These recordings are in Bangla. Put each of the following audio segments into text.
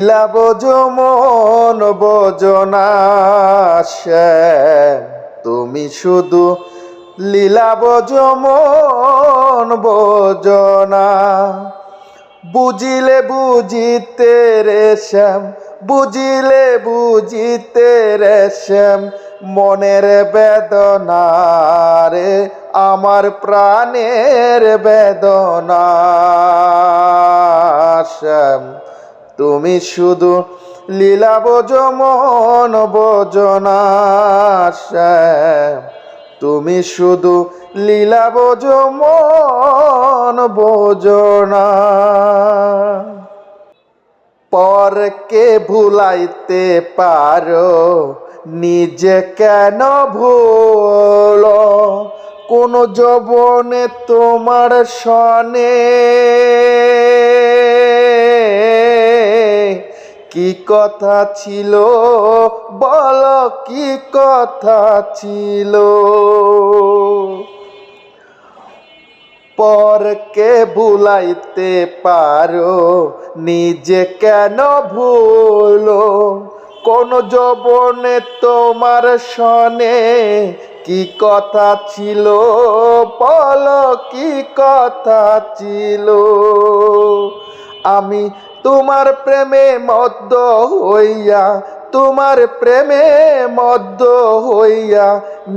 লীলা বোঝো মন বোঝো না শ্যাম, তুমি শুধু লীলা বোঝো মন বোঝো না। বুঝিলে বুঝিতে রে শ্যাম, বুঝিলে বুঝিতে রে শ্যাম, মনের বেদনা রে আমার প্রাণের বেদনা শ্যাম, তুমি শুধু লীলা বোঝো মন বোঝো না শ্যাম, তুমি শুধু লীলা বোঝো মন বোঝো না। পরকে ভুলাইতে পারো নিজে কেন ভুলো, কোন যৌবনে তোমার সনে কি কথা ছিল, বলো কি কথা ছিল। পরকে ভুলাইতে পারো নিজে কেন ভুলো, কোন যৌবনে তোমার সনে কি কথা ছিল, বলো কি কথা ছিল। আমি তোমার প্রেমে মদ্য হইয়া, তোমার প্রেমে মদ্য হইয়া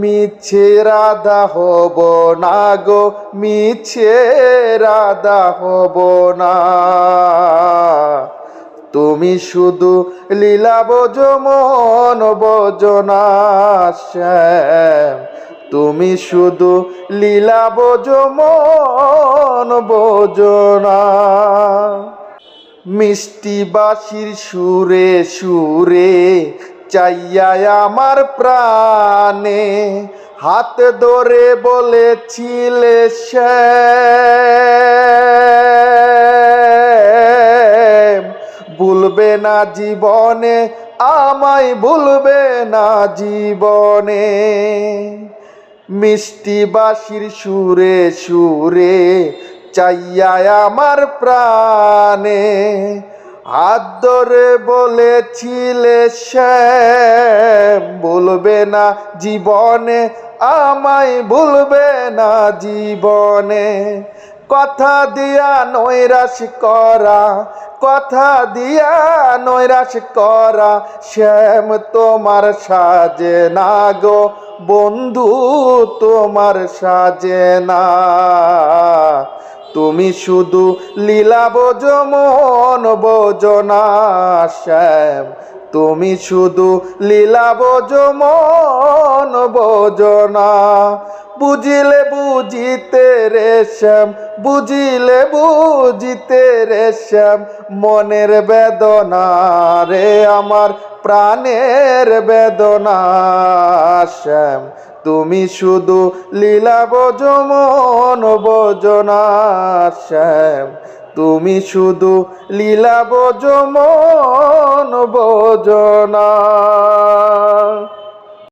মিছে রাধা হব না গো, মিছে রাধা হব না। তুমি শুধু লীলা বোঝো মন বোঝো না শ্যাম, তুমি শুধু লীলা বোঝো মন বোঝো না। মিষ্টি বাঁশির সুরে সুরে চাইয়া আমার প্রাণে হাত ধরে বলেছিলে শ্যাম, ভুলবে না জীবনে আমায়, ভুলবে না জীবনে। মিষ্টি বাঁশির সুরে সুরে চাইয়া আমার প্রাণে হাত ধরে বলেছিলে শ্যাম, ভুলবে না জীবনে আমায়, ভুলবে না জীবনে। কথা দিয়া নৈরাশ করা, কথা দিয়া নৈরাশ করা শ্যাম তোমার সাজে না গো বন্ধু, তোমার সাজে না। তুমি শুধু লীলা বোঝো মন বোঝো না শ্যাম, তুমি শুধু লীলা বোঝো মন বোঝো না। বুঝিলে বুঝিতে রে শ্যাম, বুঝিলে বুঝিতে রে শ্যাম, মনের বেদনা রে আমার প্রাণের বেদনা শ্যাম, তুমি শুধু লীলা বোঝো মন বোঝো না শ্যাম, তুমি শুধু লীলা বোঝো মন বোঝো না।